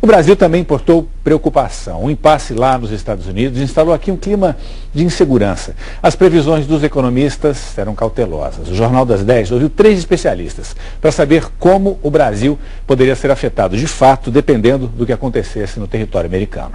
O Brasil também importou preocupação. O impasse lá nos Estados Unidos instalou aqui um clima de insegurança. As previsões dos economistas eram cautelosas. O Jornal das 10 ouviu 3 especialistas para saber como o Brasil poderia ser afetado de fato, dependendo do que acontecesse no território americano.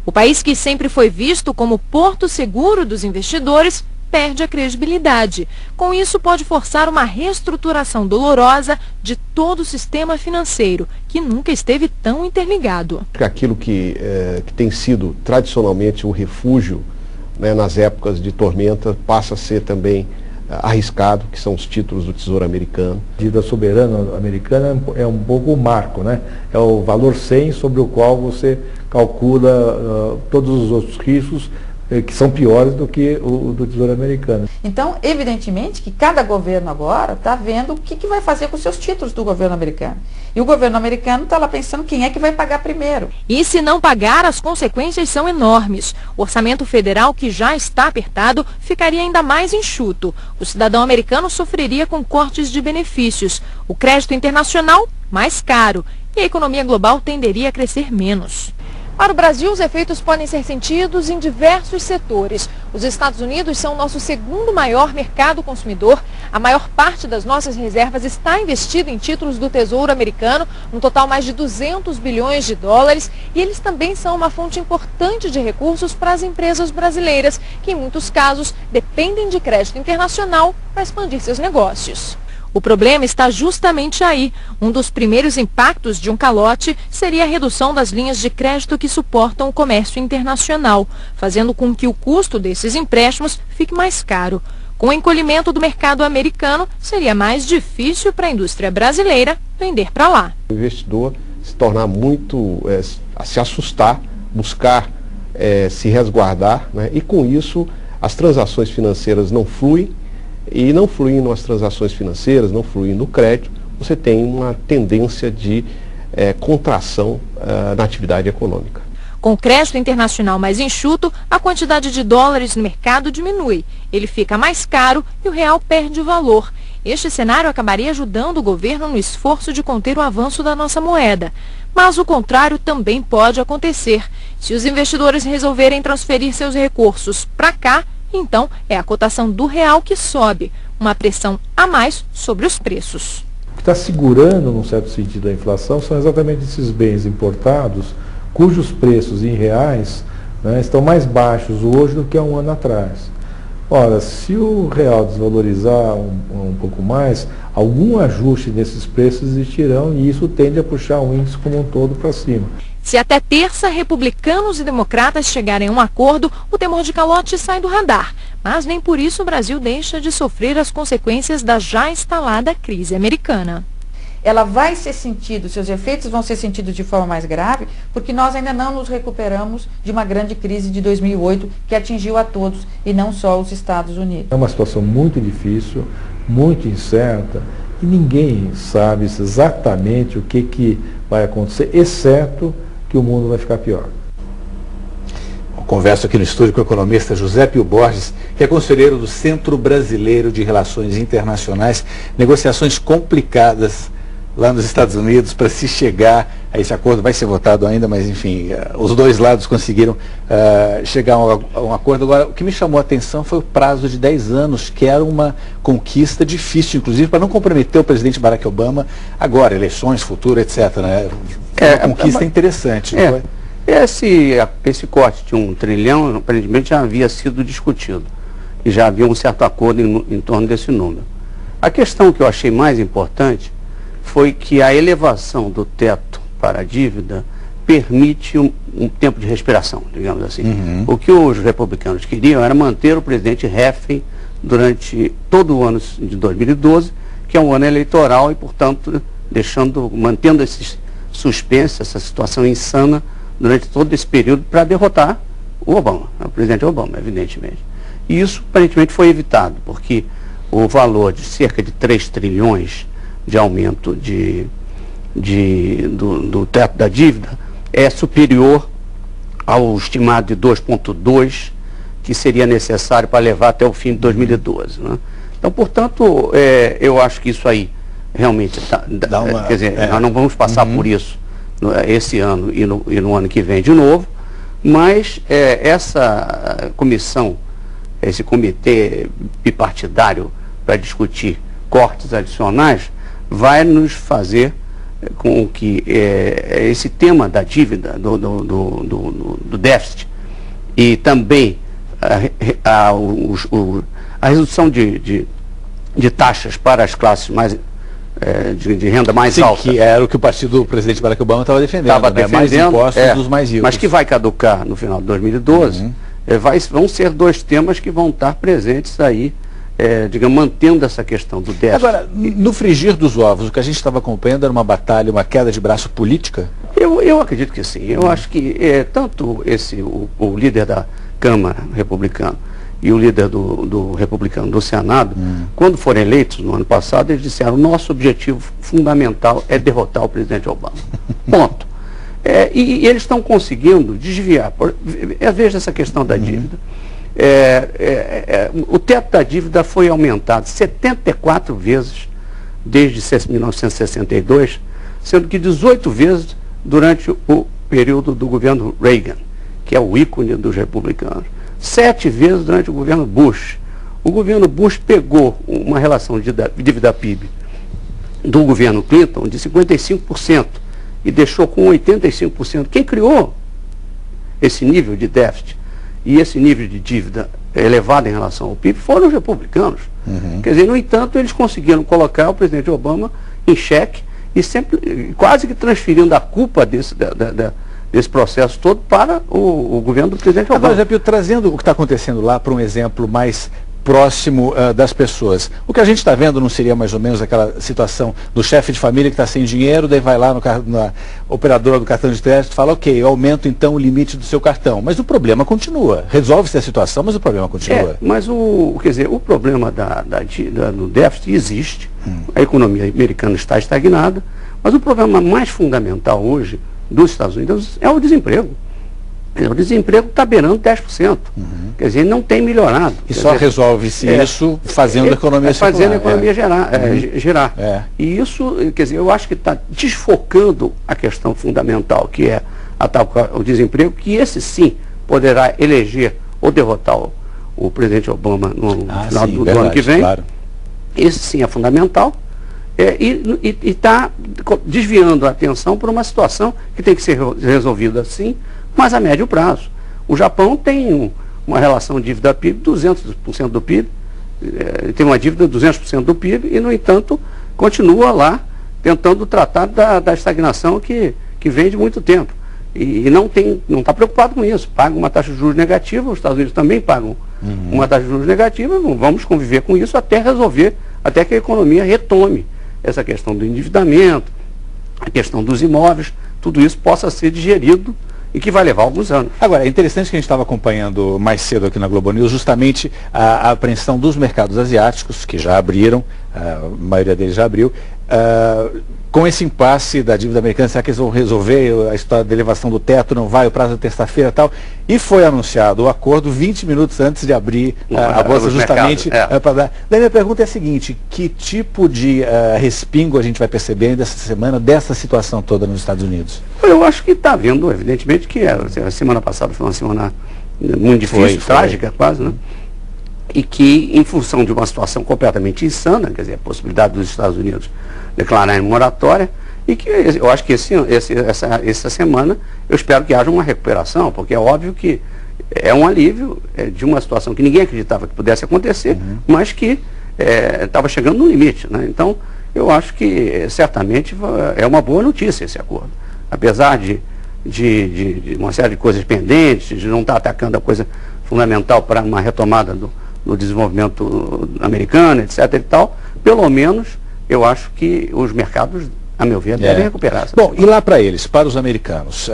O país que sempre foi visto como porto seguro dos investidores perde a credibilidade. Com isso, pode forçar uma reestruturação dolorosa de todo o sistema financeiro, que nunca esteve tão interligado. Aquilo que tem sido tradicionalmente um refúgio, né, nas épocas de tormenta, passa a ser também arriscado, que são os títulos do Tesouro Americano. A dívida soberana americana é um pouco o marco, né? É o valor 100 sobre o qual você calcula todos os outros riscos que são piores do que o do Tesouro Americano. Então, evidentemente que cada governo agora está vendo o que vai fazer com os seus títulos do governo americano. E o governo americano está lá pensando quem é que vai pagar primeiro. E se não pagar, as consequências são enormes. O orçamento federal, que já está apertado, ficaria ainda mais enxuto. O cidadão americano sofreria com cortes de benefícios. O crédito internacional, mais caro. E a economia global tenderia a crescer menos. Para o Brasil, os efeitos podem ser sentidos em diversos setores. Os Estados Unidos são o nosso segundo maior mercado consumidor. A maior parte das nossas reservas está investida em títulos do Tesouro Americano, um total mais de 200 bilhões de dólares. E eles também são uma fonte importante de recursos para as empresas brasileiras, que em muitos casos dependem de crédito internacional para expandir seus negócios. O problema está justamente aí. Um dos primeiros impactos de um calote seria a redução das linhas de crédito que suportam o comércio internacional, fazendo com que o custo desses empréstimos fique mais caro. Com o encolhimento do mercado americano, seria mais difícil para a indústria brasileira vender para lá. O investidor se tornar muito, se assustar, buscar se resguardar, né? E com isso as transações financeiras não fluem. E não fluindo as transações financeiras, não fluindo o crédito, você tem uma tendência de contração na atividade econômica. Com o crédito internacional mais enxuto, a quantidade de dólares no mercado diminui. Ele fica mais caro e o real perde valor. Este cenário acabaria ajudando o governo no esforço de conter o avanço da nossa moeda. Mas o contrário também pode acontecer. Se os investidores resolverem transferir seus recursos para cá, então é a cotação do real que sobe, uma pressão a mais sobre os preços. O que está segurando, num certo sentido, a inflação são exatamente esses bens importados, cujos preços em reais, né, estão mais baixos hoje do que há um ano atrás. Ora, se o real desvalorizar um pouco mais, algum ajuste nesses preços existirão e isso tende a puxar o índice como um todo para cima. Se até terça republicanos e democratas chegarem a um acordo, o temor de calote sai do radar. Mas nem por isso o Brasil deixa de sofrer as consequências da já instalada crise americana. Ela vai ser sentida, seus efeitos vão ser sentidos de forma mais grave, porque nós ainda não nos recuperamos de uma grande crise de 2008 que atingiu a todos e não só os Estados Unidos. É uma situação muito difícil, muito incerta e ninguém sabe exatamente o que vai acontecer, exceto que o mundo vai ficar pior. Eu converso aqui no estúdio com o economista José Pio Borges, que é conselheiro do Centro Brasileiro de Relações Internacionais, negociações complicadas lá nos Estados Unidos para se chegar a esse acordo. Vai ser votado ainda, mas enfim, os dois lados conseguiram chegar a um acordo. Agora, o que me chamou a atenção foi o prazo de 10 anos, que era uma conquista difícil, inclusive, para não comprometer o presidente Barack Obama agora, eleições, futuro, etc. Né? Uma conquista interessante. Esse corte de 1 trilhão, aparentemente, já havia sido discutido. E já havia um certo acordo em torno desse número. A questão que eu achei mais importante foi que a elevação do teto para a dívida permite um tempo de respiração, digamos assim. Uhum. O que os republicanos queriam era manter o presidente refém durante todo o ano de 2012, que é um ano eleitoral e, portanto, mantendo esse suspense, essa situação insana durante todo esse período para derrotar o Obama, o presidente Obama, evidentemente. E isso, aparentemente, foi evitado, porque o valor de cerca de 3 trilhões de aumento do teto da dívida é superior ao estimado de 2,2 que seria necessário para levar até o fim de 2012. Né? Então, portanto, eu acho que isso aí realmente quer dizer, nós não vamos passar por isso esse ano e no ano que vem de novo, mas essa comissão, esse comitê bipartidário para discutir cortes adicionais, vai nos fazer com que esse tema da dívida, do déficit, e também a redução de taxas para as classes mais de renda mais alta. Que era o que o partido do presidente Barack Obama estava defendendo, mais impostos dos mais ricos. Mas que vai caducar no final de 2012, vão ser dois temas que vão estar presentes aí, digamos, mantendo essa questão do déficit. Agora, no frigir dos ovos, o que a gente estava acompanhando era uma batalha, uma queda de braço política? Eu acredito que sim. Eu acho que tanto o líder da Câmara republicano e o líder do republicano do Senado, quando foram eleitos no ano passado, eles disseram: nosso objetivo fundamental é derrotar o presidente Obama. Ponto. E eles estão conseguindo desviar. Veja essa questão da dívida. O teto da dívida foi aumentado 74 vezes desde 1962, sendo que 18 vezes durante o período do governo Reagan, que é o ícone dos republicanos. 7 vezes durante o governo Bush. O governo Bush pegou uma relação de dívida PIB do governo Clinton de 55% e deixou com 85%. Quem criou esse nível de déficit e esse nível de dívida elevado em relação ao PIB foram os republicanos. Quer dizer, no entanto, eles conseguiram colocar o presidente Obama em xeque e sempre quase que transferindo a culpa desse processo todo para o governo do presidente Obama. Agora, Zé, trazendo o que está acontecendo lá para um exemplo mais próximo das pessoas. O que a gente está vendo não seria mais ou menos aquela situação do chefe de família que está sem dinheiro, daí vai lá na operadora do cartão de crédito e fala: ok, eu aumento então o limite do seu cartão. Mas o problema continua. Resolve-se a situação, mas o problema continua. Mas quer dizer, o problema do déficit existe. A economia americana está estagnada, mas o problema mais fundamental hoje dos Estados Unidos é o desemprego. O desemprego está beirando 10%. Quer dizer, não tem melhorado. E só resolve-se isso fazendo a economia circular. Fazendo a economia girar. E isso, quer dizer, eu acho que está desfocando a questão fundamental, que é o desemprego, que esse sim poderá eleger ou derrotar o presidente Obama no final do ano que vem. Claro. Esse sim é fundamental. E está desviando a atenção para uma situação que tem que ser resolvida assim, mas a médio prazo. O Japão tem uma relação dívida-PIB 200% do PIB, tem uma dívida de 200% do PIB e, no entanto, continua lá tentando tratar da estagnação que vem de muito tempo. E não está preocupado com isso. Paga uma taxa de juros negativa, os Estados Unidos também pagam uma taxa de juros negativa, vamos conviver com isso até resolver, até que a economia retome essa questão do endividamento, a questão dos imóveis, tudo isso possa ser digerido e que vai levar alguns anos. Agora, é interessante que a gente estava acompanhando mais cedo aqui na Globo News justamente a apreensão dos mercados asiáticos, que já abriram, a maioria deles já abriu, com esse impasse da dívida americana. Será que eles vão resolver a história da elevação do teto? Não vai, o prazo é terça-feira e tal. E foi anunciado o acordo 20 minutos antes de abrir a bolsa, justamente para dar. Daí minha pergunta é a seguinte: que tipo de respingo a gente vai perceber ainda essa semana dessa situação toda nos Estados Unidos? Eu acho que está havendo, evidentemente, que a semana passada foi uma semana muito difícil, trágica quase, né? E que, em função de uma situação completamente insana, quer dizer, a possibilidade dos Estados Unidos declararem moratória, e que eu acho que essa semana eu espero que haja uma recuperação, porque é óbvio que é um alívio de uma situação que ninguém acreditava que pudesse acontecer, mas que estava chegando no limite, né? Então, eu acho que certamente é uma boa notícia esse acordo. Apesar de uma série de coisas pendentes, de não estar atacando a coisa fundamental para uma retomada do desenvolvimento americano, etc. e tal, pelo menos eu acho que os mercados, a meu ver, devem recuperar. Bom, e lá para eles, para os americanos,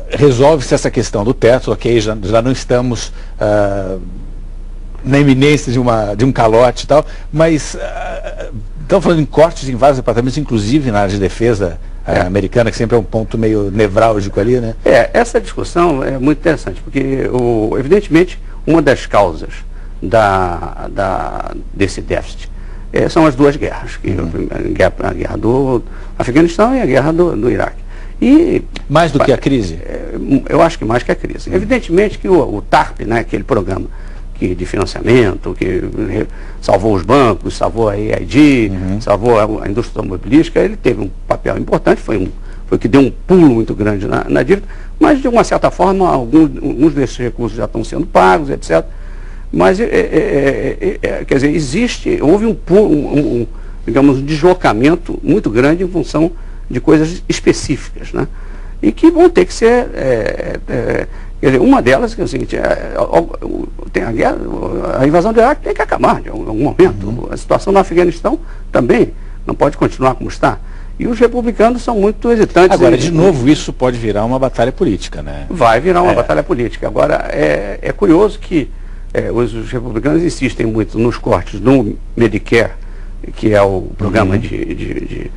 resolve-se essa questão do teto, ok, já não estamos na iminência de um calote e tal, mas estão falando em cortes em vários departamentos, inclusive na área de defesa americana, que sempre é um ponto meio nevrálgico ali, né? Essa discussão é muito interessante, porque, evidentemente, uma das causas desse déficit são as duas guerras, a guerra do Afeganistão e a guerra do Iraque. E, mais do que a crise? Eu acho que mais que a crise. Evidentemente que o TARP, né, aquele programa de financiamento, que salvou os bancos, salvou a EID, salvou a indústria automobilística, ele teve um papel importante, foi que deu um pulo muito grande na dívida, mas de uma certa forma alguns desses recursos já estão sendo pagos, etc. Mas, quer dizer, houve digamos, um deslocamento muito grande em função de coisas específicas, né? E que vão ter que ser, quer dizer, uma delas que é o seguinte, tem a guerra, a invasão do Iraque tem que acabar de algum momento. A situação no Afeganistão também não pode continuar como está. E os republicanos são muito hesitantes. Agora, de novo, isso pode virar uma batalha política, né? Vai virar uma batalha política. Agora, é curioso que os republicanos insistem muito nos cortes no Medicare, que é o programa de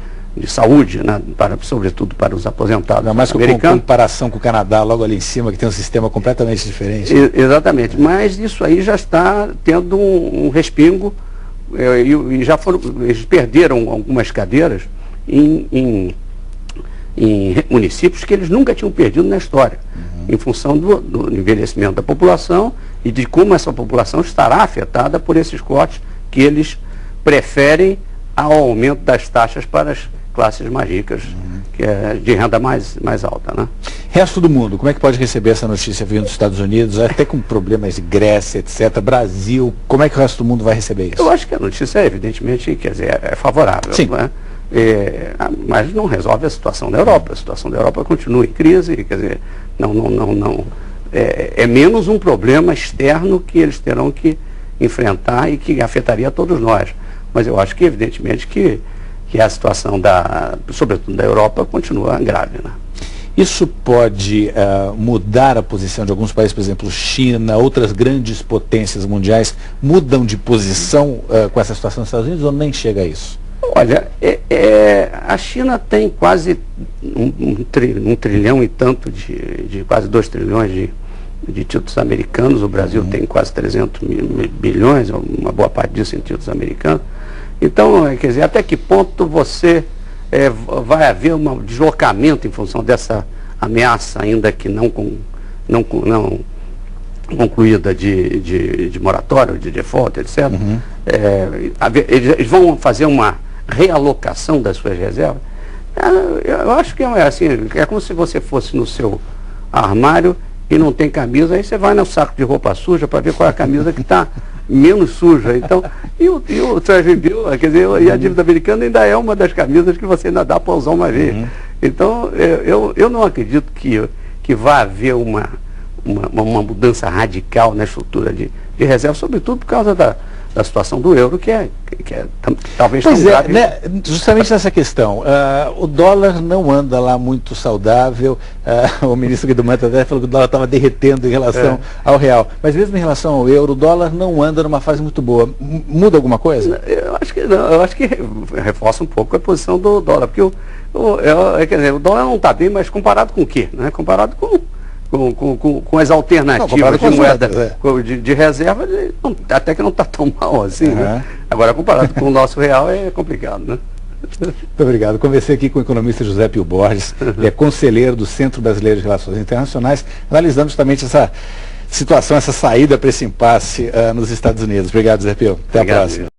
saúde, né, sobretudo para os aposentados americanos. Com comparação com o Canadá, logo ali em cima, que tem um sistema completamente diferente. Exatamente, mas isso aí já está tendo um respingo, e eles perderam algumas cadeiras em municípios que eles nunca tinham perdido na história, em função do envelhecimento da população e de como essa população estará afetada por esses cortes que eles preferem ao aumento das taxas para as classes mais ricas, que é de renda mais alta, né? Resto do mundo, como é que pode receber essa notícia vindo dos Estados Unidos, até com problemas de Grécia, etc., Brasil, como é que o resto do mundo vai receber isso? Eu acho que a notícia, evidentemente, quer dizer, é favorável. Sim. Né? Mas não resolve a situação da Europa. A situação da Europa continua em crise, quer dizer, é menos um problema externo que eles terão que enfrentar e que afetaria a todos nós. Mas eu acho que, evidentemente, que a situação, sobretudo da Europa, continua grave, né? Isso pode mudar a posição de alguns países, por exemplo, China, outras grandes potências mundiais, mudam de posição com essa situação dos Estados Unidos ou nem chega a isso? Olha, a China tem quase um trilhão e tanto quase 2 trilhões de títulos americanos. O Brasil tem quase 300 bilhões, uma boa parte disso em títulos americanos. Então, quer dizer, até que ponto vai haver um deslocamento em função dessa ameaça ainda que não concluída de moratório, de default, etc. Eles vão fazer uma realocação das suas reservas. Eu acho que assim, é como se você fosse no seu armário e não tem camisa, aí você vai no saco de roupa suja para ver qual é a camisa que está menos suja. Então, e o Treasury Bill, quer dizer, e a dívida americana ainda é uma das camisas que você ainda dá para usar uma vez. Então, eu não acredito que vá haver uma mudança radical na estrutura de reserva, sobretudo por causa da situação do euro, que talvez tão grave. Né, justamente nessa questão, o dólar não anda lá muito saudável, o ministro Guido Mantega até falou que o dólar estava derretendo em relação ao real, mas mesmo em relação ao euro, o dólar não anda numa fase muito boa. Muda alguma coisa? Eu acho que não, eu acho que reforça um pouco a posição do dólar, porque quer dizer, o dólar não está bem, mas comparado com o quê? Né? Comparado com as alternativas de moeda de reserva, até que não está tão mal assim, né? Agora, comparado com o nosso real, é complicado, né? Muito obrigado. Conversei aqui com o economista José Pio Borges, ele é conselheiro do Centro Brasileiro de Relações Internacionais, analisando justamente essa situação, essa saída para esse impasse nos Estados Unidos. Obrigado, José Pio. Até a próxima.